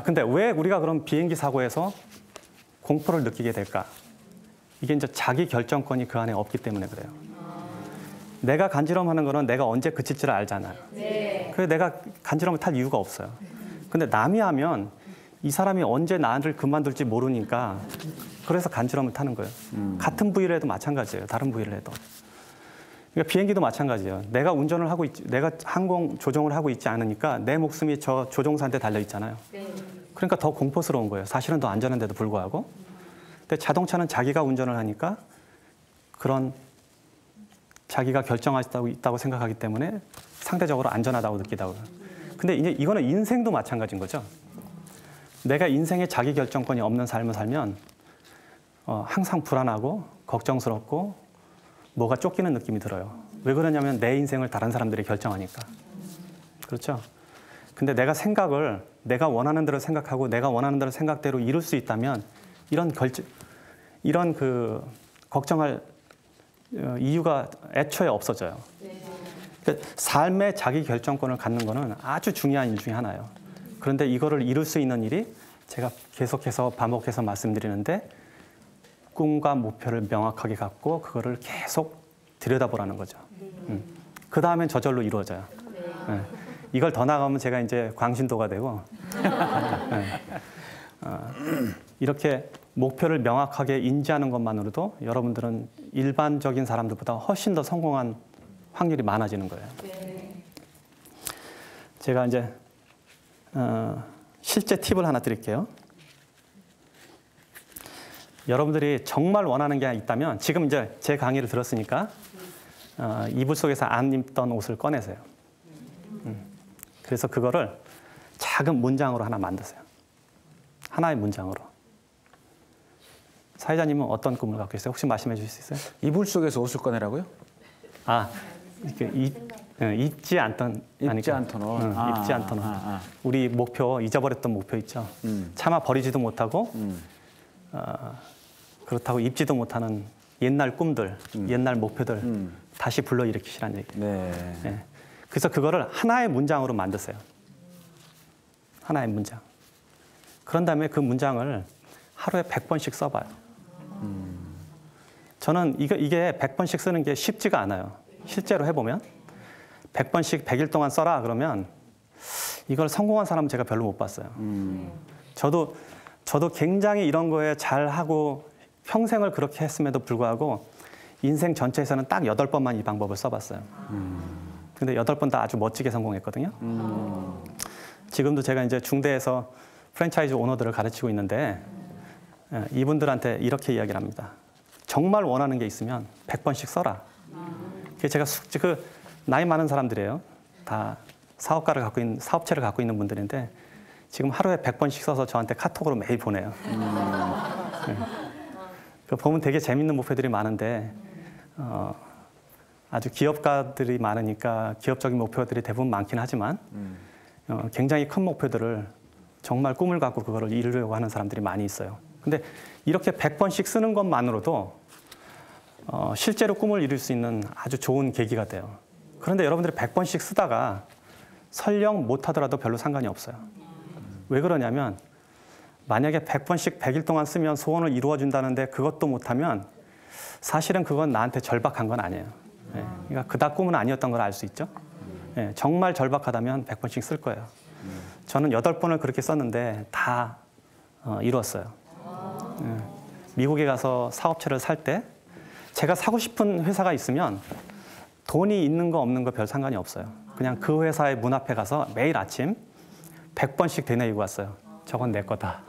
근데 왜 우리가 그럼 비행기 사고에서 공포를 느끼게 될까? 이게 이제 자기 결정권이 그 안에 없기 때문에 그래요. 내가 간지럼하는 거는 내가 언제 그칠지를 알잖아요. 그래서 내가 간지럼을 탈 이유가 없어요. 근데 남이 하면 이 사람이 언제 나를 그만둘지 모르니까 그래서 간지럼을 타는 거예요. 같은 부위를 해도 마찬가지예요. 다른 부위를 해도. 그러니까 비행기도 마찬가지예요. 내가 운전을 하고 있지, 내가 항공 조종을 하고 있지 않으니까 내 목숨이 저 조종사한테 달려 있잖아요. 그러니까 더 공포스러운 거예요. 사실은 더 안전한데도 불구하고. 근데 자동차는 자기가 운전을 하니까 그런 자기가 결정할 수 있다고 생각하기 때문에 상대적으로 안전하다고 느끼다고요. 근데 이제 이거는 인생도 마찬가지인 거죠. 내가 인생에 자기 결정권이 없는 삶을 살면 항상 불안하고 걱정스럽고 뭐가 쫓기는 느낌이 들어요. 왜 그러냐면 내 인생을 다른 사람들이 결정하니까. 그렇죠? 근데 내가 생각을 내가 원하는 대로 생각하고 내가 원하는 대로 생각대로 이룰 수 있다면 이런 그 걱정할 이유가 애초에 없어져요. 그러니까 삶의 자기 결정권을 갖는 거는 아주 중요한 일 중에 하나예요. 그런데 이거를 이룰 수 있는 일이 제가 계속해서 반복해서 말씀드리는데 꿈과 목표를 명확하게 갖고 그거를 계속 들여다보라는 거죠. 그 다음엔 저절로 이루어져요. 네. 이걸 더 나가면 제가 이제 광신도가 되고 이렇게 목표를 명확하게 인지하는 것만으로도 여러분들은 일반적인 사람들보다 훨씬 더 성공한 확률이 많아지는 거예요. 제가 이제 실제 팁을 하나 드릴게요. 여러분들이 정말 원하는 게 있다면 지금 이제 제 강의를 들었으니까 이불 속에서 안 입던 옷을 꺼내세요. 그래서 그거를 작은 문장으로 하나 만드세요. 하나의 문장으로. 사회자님은 어떤 꿈을 갖고 있어요? 혹시 말씀해 주실 수 있어요? 이불 속에서 옷을 꺼내라고요? 잊지 않던 옷. 입지 않던 옷. 우리 목표, 잊어버렸던 목표 있죠. 차마 버리지도 못하고 그렇다고 입지도 못하는 옛날 꿈들, 옛날 목표들 다시 불러일으키시라는 얘기예요. 네. 그래서 그거를 하나의 문장으로 만드세요. 하나의 문장. 그런 다음에 그 문장을 하루에 100번씩 써봐요. 저는 이게 100번씩 쓰는 게 쉽지가 않아요. 실제로 해보면 100번씩 100일 동안 써라 그러면 이걸 성공한 사람은 제가 별로 못 봤어요. 저도 굉장히 이런 거에 잘하고 평생을 그렇게 했음에도 불구하고 인생 전체에서는 딱 8번만 이 방법을 써봤어요. 근데 8번 다 아주 멋지게 성공했거든요. 지금도 제가 이제 중대에서 프랜차이즈 오너들을 가르치고 있는데 이분들한테 이렇게 이야기를 합니다. 정말 원하는 게 있으면 100번씩 써라. 제가 나이 많은 사람들이에요. 다 사업체를 갖고 있는 분들인데 지금 하루에 100번씩 써서 저한테 카톡으로 매일 보내요. 보면 되게 재밌는 목표들이 많은데 아주 기업가들이 많으니까 기업적인 목표들이 대부분 많긴 하지만 굉장히 큰 목표들을 정말 꿈을 갖고 그거를 이루려고 하는 사람들이 많이 있어요. 근데 이렇게 100번씩 쓰는 것만으로도 실제로 꿈을 이룰 수 있는 아주 좋은 계기가 돼요. 그런데 여러분들이 100번씩 쓰다가 설령 못하더라도 별로 상관이 없어요. 왜 그러냐면 만약에 100번씩 100일 동안 쓰면 소원을 이루어준다는데 그것도 못하면 사실은 그건 나한테 절박한 건 아니에요. 그러니까 그닥 꿈은 아니었던 걸 알 수 있죠. 정말 절박하다면 100번씩 쓸 거예요. 저는 8번을 그렇게 썼는데 다 이루었어요. 미국에 가서 사업체를 살 때 제가 사고 싶은 회사가 있으면 돈이 있는 거 없는 거 별 상관이 없어요. 그냥 그 회사의 문 앞에 가서 매일 아침 100번씩 되뇌이고 왔어요. 저건 내 거다.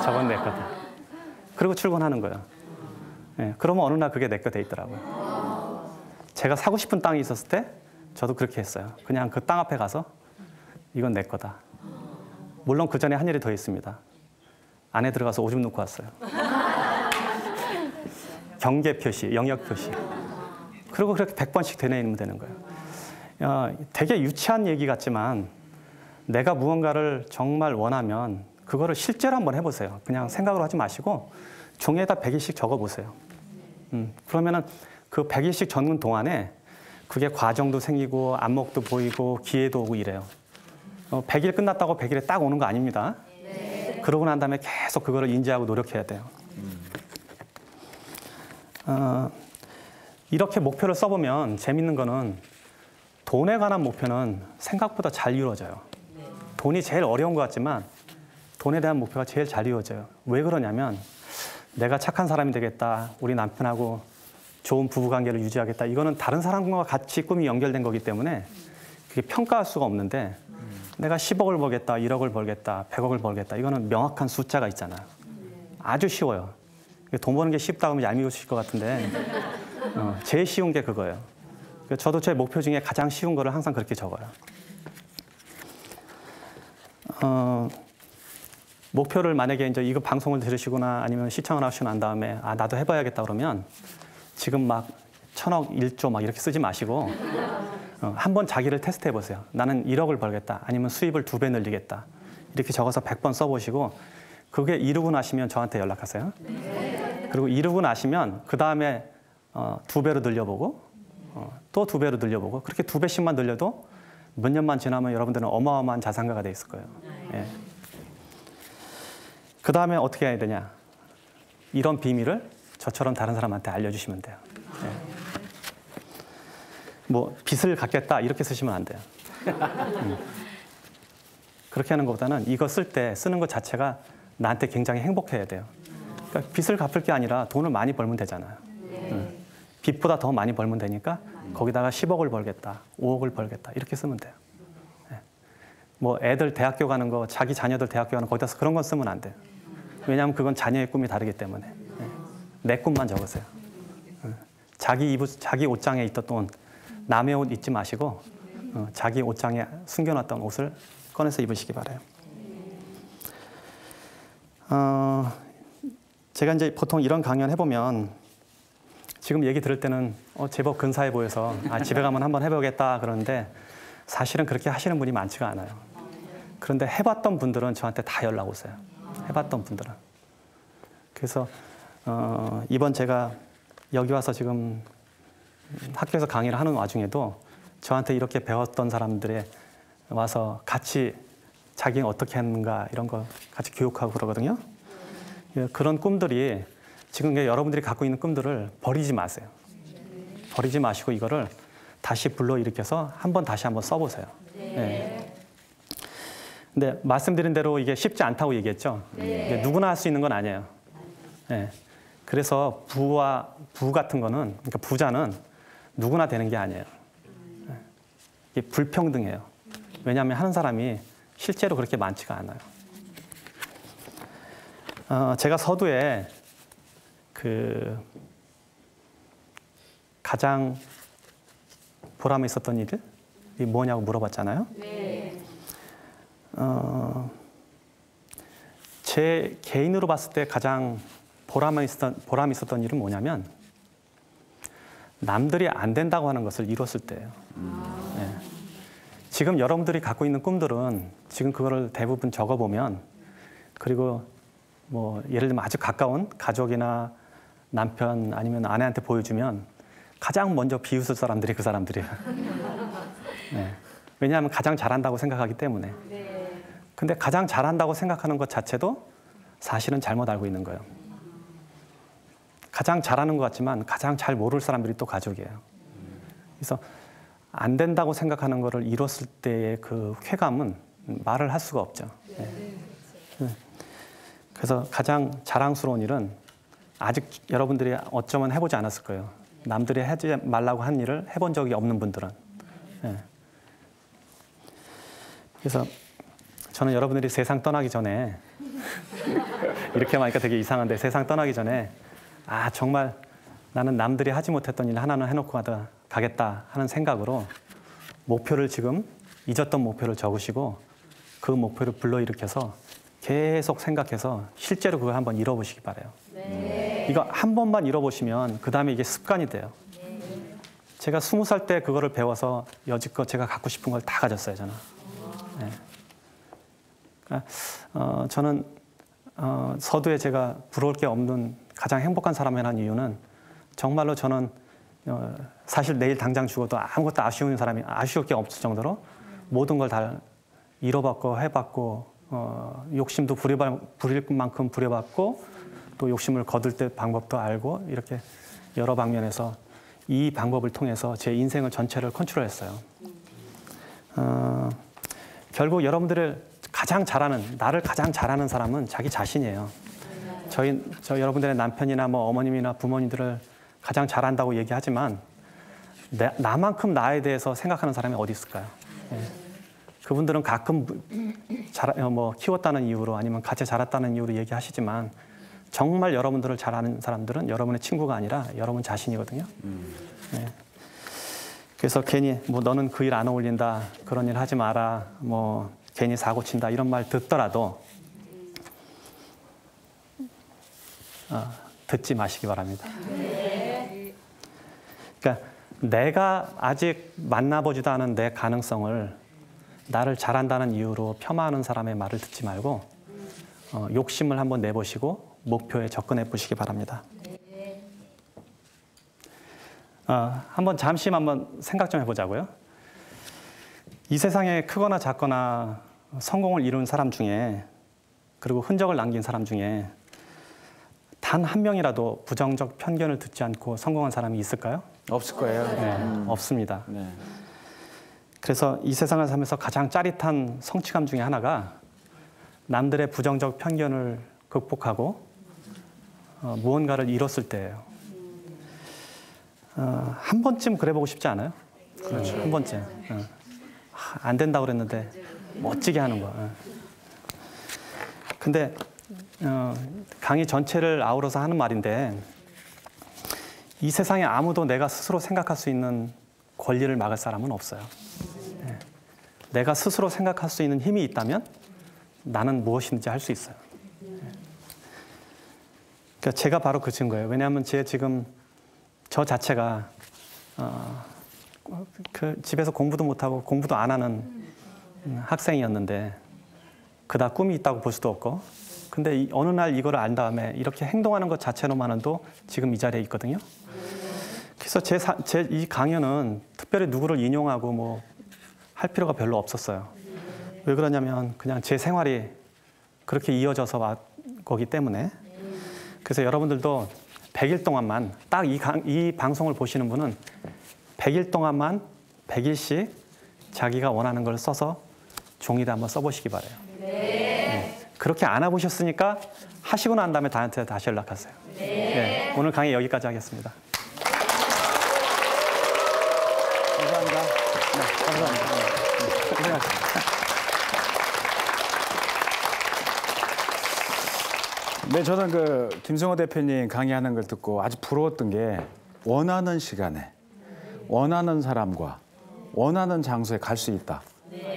저건 내 거다. 그리고 출근하는 거예요. 그러면 어느 날 그게 내 거 돼 있더라고요. 제가 사고 싶은 땅이 있었을 때 저도 그렇게 했어요. 그냥 그 땅 앞에 가서 이건 내 거다. 물론 그 전에 한 일이 더 있습니다. 안에 들어가서 오줌 놓고 왔어요. 경계 표시, 영역 표시. 그리고 그렇게 100번씩 되뇌이면 되는 거예요. 되게 유치한 얘기 같지만 내가 무언가를 정말 원하면 그거를 실제로 한번 해보세요. 그냥 생각으로 하지 마시고 종이에다 100일씩 적어보세요. 그러면은 그 100일씩 적는 동안에 그게 과정도 생기고 안목도 보이고 기회도 오고 이래요. 100일 끝났다고 100일에 딱 오는 거 아닙니다. 네. 그러고 난 다음에 계속 그거를 인지하고 노력해야 돼요. 이렇게 목표를 써보면 재밌는 거는 돈에 관한 목표는 생각보다 잘 이루어져요. 돈이 제일 어려운 것 같지만 돈에 대한 목표가 제일 잘 이루어져요. 왜 그러냐면 내가 착한 사람이 되겠다. 우리 남편하고 좋은 부부관계를 유지하겠다. 이거는 다른 사람과 같이 꿈이 연결된 거기 때문에 그게 평가할 수가 없는데 내가 10억을 벌겠다, 1억을 벌겠다, 100억을 벌겠다. 이거는 명확한 숫자가 있잖아요. 아주 쉬워요. 돈 버는 게 쉽다고 하면 얄미우실 것 같은데 제일 쉬운 게 그거예요. 저도 제 목표 중에 가장 쉬운 거를 항상 그렇게 적어요. 목표를 만약에 이제 이거 방송을 들으시거나 아니면 시청을 하시고 난 다음에 나도 해봐야겠다 그러면 지금 막 1000억, 1조 막 이렇게 쓰지 마시고 한번 자기를 테스트 해보세요. 나는 1억을 벌겠다. 아니면 수입을 2배 늘리겠다. 이렇게 적어서 100번 써보시고 그게 이루고 나시면 저한테 연락하세요. 그리고 이루고 나시면 그 다음에 2배로 늘려보고 또 2배로 늘려보고 그렇게 2배씩만 늘려도 몇 년만 지나면 여러분들은 어마어마한 자산가가 돼 있을 거예요. 예. 그 다음에 어떻게 해야 되냐. 이런 비밀을 저처럼 다른 사람한테 알려주시면 돼요. 예. 뭐 빚을 갚겠다 이렇게 쓰시면 안 돼요. 그렇게 하는 것보다는 이거 쓸 때 쓰는 것 자체가 나한테 굉장히 행복해야 돼요. 그러니까 빚을 갚을 게 아니라 돈을 많이 벌면 되잖아요. 빚보다 더 많이 벌면 되니까 거기다가 10억을 벌겠다, 5억을 벌겠다 이렇게 쓰면 돼요. 예. 뭐 애들 대학교 가는 거, 자기 자녀들 대학교 가는 거 거기다 그런 건 쓰면 안 돼요. 왜냐하면 그건 자녀의 꿈이 다르기 때문에. 예. 내 꿈만 적으세요. 자기 옷장에 있던 돈, 남의 옷 잊지 마시고 자기 옷장에 숨겨놨던 옷을 꺼내서 입으시기 바라요. 제가 이제 보통 이런 강연 해보면 지금 얘기 들을 때는 제법 근사해 보여서 집에 가면 한번 해보겠다 그러는데 사실은 그렇게 하시는 분이 많지가 않아요. 그런데 해봤던 분들은 저한테 다 연락 오세요. 해봤던 분들은. 그래서 이번 제가 여기 와서 지금 학교에서 강의를 하는 와중에도 저한테 이렇게 배웠던 사람들이 와서 같이 자기는 어떻게 했는가 이런 거 같이 교육하고 그러거든요. 그런 꿈들이 지금 여러분들이 갖고 있는 꿈들을 버리지 마세요. 버리지 마시고 이거를 다시 불러일으켜서 다시 한번 써보세요. 네. 근데 말씀드린 대로 이게 쉽지 않다고 얘기했죠. 이게 누구나 할 수 있는 건 아니에요. 네. 그래서 부 같은 거는, 그러니까 부자는 누구나 되는 게 아니에요. 네. 이게 불평등해요. 왜냐하면 하는 사람이 실제로 그렇게 많지가 않아요. 제가 서두에 가장 보람이 있었던 일이 뭐냐고 물어봤잖아요. 네. 제 개인으로 봤을 때 가장 보람이 있었던 일은 뭐냐면 남들이 안 된다고 하는 것을 이뤘을 때예요. 네. 지금 여러분들이 갖고 있는 꿈들은 지금 그거를 대부분 적어보면 그리고 뭐 예를 들면 아주 가까운 가족이나 남편 아니면 아내한테 보여주면 가장 먼저 비웃을 사람들이 그 사람들이에요. 네. 왜냐하면 가장 잘한다고 생각하기 때문에. 근데 가장 잘한다고 생각하는 것 자체도 사실은 잘못 알고 있는 거예요. 가장 잘하는 것 같지만 가장 잘 모를 사람들이 또 가족이에요. 그래서 안 된다고 생각하는 거를 이뤘을 때의 그 쾌감은 말을 할 수가 없죠. 네. 그래서 가장 자랑스러운 일은 아직 여러분들이 어쩌면 해보지 않았을 거예요. 남들이 하지 말라고 한 일을 해본 적이 없는 분들은. 네. 그래서 저는 여러분들이 세상 떠나기 전에 이렇게 말하니까 되게 이상한데 세상 떠나기 전에 정말 나는 남들이 하지 못했던 일 하나는 해놓고 가겠다 하는 생각으로 목표를 지금 잊었던 목표를 적으시고 그 목표를 불러일으켜서 계속 생각해서 실제로 그걸 한번 이뤄보시기 바라요. 이거 한 번만 이뤄보시면 그 다음에 이게 습관이 돼요. 제가 20살 때 그거를 배워서 여지껏 제가 갖고 싶은 걸 다 가졌어요, 저는. 네. 그러니까, 저는 서두에 제가 부러울 게 없는 가장 행복한 사람이라는 이유는 정말로 저는 사실 내일 당장 죽어도 아무것도 아쉬울 게 없을 정도로 모든 걸 다 잃어봤고 해봤고 욕심도 부릴 만큼 부려봤고 또 욕심을 거둘 때 방법도 알고 이렇게 여러 방면에서 이 방법을 통해서 제 인생을 전체를 컨트롤했어요. 결국 여러분들을 나를 가장 잘하는 사람은 자기 자신이에요. 저 여러분들의 남편이나 뭐 어머님이나 부모님들을 가장 잘한다고 얘기하지만 나만큼 나에 대해서 생각하는 사람이 어디 있을까요? 예. 그분들은 가끔 키웠다는 이유로 아니면 같이 자랐다는 이유로 얘기하시지만 정말 여러분들을 잘 아는 사람들은 여러분의 친구가 아니라 여러분 자신이거든요. 네. 그래서 괜히 너는 그 일 안 어울린다, 그런 일 하지 마라, 괜히 사고 친다 이런 말 듣더라도 듣지 마시기 바랍니다. 그러니까 내가 아직 만나보지도 않은 내 가능성을 나를 잘한다는 이유로 폄하하는 사람의 말을 듣지 말고 욕심을 한번 내보시고 목표에 접근해 보시기 바랍니다. 잠시 한번 생각 좀 해보자고요. 이 세상에 크거나 작거나 성공을 이룬 사람 중에 그리고 흔적을 남긴 사람 중에 단 한 명이라도 부정적 편견을 듣지 않고 성공한 사람이 있을까요? 없을 거예요. 네, 없습니다. 네. 그래서 이 세상을 살면서 가장 짜릿한 성취감 중에 하나가 남들의 부정적 편견을 극복하고 무언가를 이뤘을 때예요. 한 번쯤 그래보고 싶지 않아요? 그렇죠. 한 번쯤. 안 된다고 그랬는데 멋지게 하는 거. 근데 강의 전체를 아우러서 하는 말인데 이 세상에 아무도 내가 스스로 생각할 수 있는 권리를 막을 사람은 없어요. 내가 스스로 생각할 수 있는 힘이 있다면 나는 무엇이든지 할 수 있어요. 그러니까 제가 바로 그 증거예요. 왜냐하면 지금 저 자체가 집에서 공부도 못하고 공부도 안 하는 학생이었는데 그닥 꿈이 있다고 볼 수도 없고 근데 어느 날 이거를 안 다음에 이렇게 행동하는 것 자체로만도 지금 이 자리에 있거든요. 그래서 제 이 강연은 특별히 누구를 인용하고 할 필요가 별로 없었어요. 왜 그러냐면 그냥 제 생활이 그렇게 이어져서 왔기 때문에. 그래서 여러분들도 100일 동안만 딱 이 방송을 보시는 분은 100일 동안만 100일씩 자기가 원하는 걸 써서 종이에 한번 써보시기 바래요. 네. 그렇게 안 해보셨으니까 하시고 난 다음에 나한테 다시 연락하세요. 네. 오늘 강의 여기까지 하겠습니다. 감사합니다. 네, 감사합니다. 네, 저는 김성호 대표님 강의하는 걸 듣고 아주 부러웠던 게 원하는 시간에 원하는 사람과 원하는 장소에 갈 수 있다.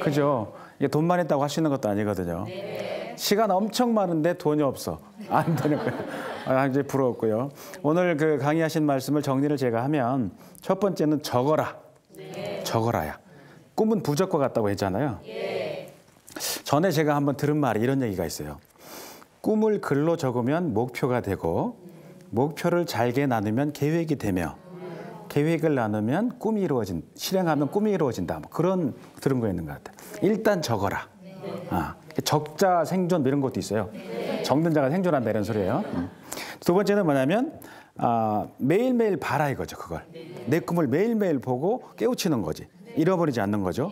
그죠? 이게 돈만 있다고 할 수 있는 것도 아니거든요. 시간 엄청 많은데 돈이 없어. 안 되는 거예요. 이제 부러웠고요. 오늘 강의하신 말씀을 정리를 제가 하면 첫 번째는 적어라. 적어라야. 꿈은 부적과 같다고 했잖아요. 전에 제가 한번 들은 말이 이런 얘기가 있어요. 꿈을 글로 적으면 목표가 되고 목표를 잘게 나누면 계획이 되며 계획을 나누면 꿈이 실행하면 꿈이 이루어진다. 그런 들은 거 있는 것 같아요. 일단 적어라. 적자 생존 이런 것도 있어요. 적는 자가 생존한다 이런 소리예요. 두 번째는 뭐냐면 매일매일 봐라 이거죠. 그걸. 내 꿈을 매일매일 보고 깨우치는 거지. 잃어버리지 않는 거죠.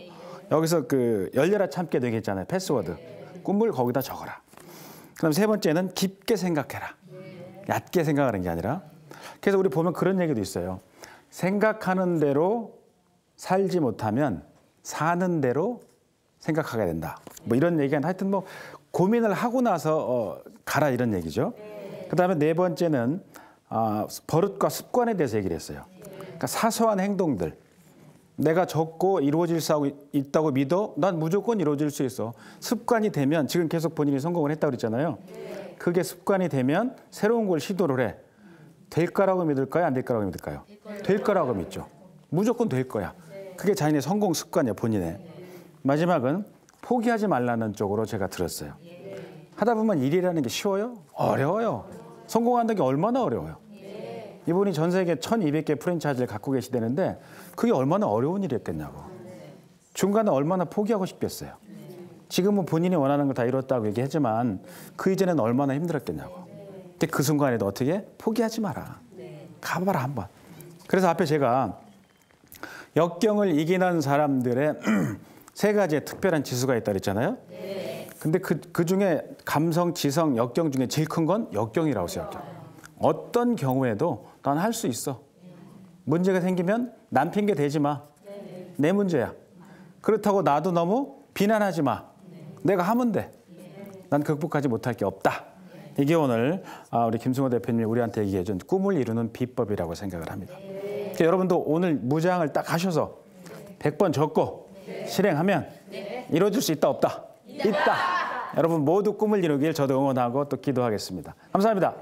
여기서 열려라 참게 되겠잖아요. 패스워드. 꿈을 거기다 적어라. 그럼 세 번째는 깊게 생각해라. 얕게 생각하는 게 아니라. 그래서 우리 보면 그런 얘기도 있어요. 생각하는 대로 살지 못하면 사는 대로 생각하게 된다. 이런 얘기가 하여튼 고민을 하고 나서 가라 이런 얘기죠. 그다음에 네 번째는 버릇과 습관에 대해서 얘기를 했어요. 그러니까 사소한 행동들. 내가 적고 이루어질 수 있다고 믿어? 난 무조건 이루어질 수 있어. 습관이 되면 지금 계속 본인이 성공을 했다고 그랬잖아요. 그게 습관이 되면 새로운 걸 시도를 해. 될 거라고 믿을까요? 안 될 거라고 믿을까요? 될 거라고 믿죠. 무조건 될 거야. 그게 자신의 성공 습관이에요, 본인의. 마지막은 포기하지 말라는 쪽으로 제가 들었어요. 하다 보면 일이라는 게 쉬워요? 어려워요. 성공한다는 게 얼마나 어려워요. 이분이 전 세계 1200개 프랜차이즈를 갖고 계시다는데 그게 얼마나 어려운 일이었겠냐고. 중간에 얼마나 포기하고 싶겠어요. 지금은 본인이 원하는 걸 다 이뤘다고 얘기하지만 그 이전에는 얼마나 힘들었겠냐고. 근데 그 순간에도 어떻게? 포기하지 마라. 가봐라 한번. 그래서 앞에 제가 역경을 이기는 사람들의 세 가지의 특별한 지수가 있다 그랬잖아요. 근데 그 중에 감성, 지성, 역경 중에 제일 큰 건 역경이라고 했어요. 역경. 어떤 경우에도 난 할 수 있어. 문제가 생기면 남 핑계 대지 마. 내 문제야. 그렇다고 나도 너무 비난하지 마. 내가 하면 돼. 난 극복하지 못할 게 없다. 이게 오늘 우리 김승호 대표님이 우리한테 얘기해 준 꿈을 이루는 비법이라고 생각을 합니다. 그러니까 여러분도 오늘 무장을 딱 하셔서 100번 적고 실행하면 이루어질 수 있다 없다? 있다. 여러분 모두 꿈을 이루길 저도 응원하고 또 기도하겠습니다. 감사합니다.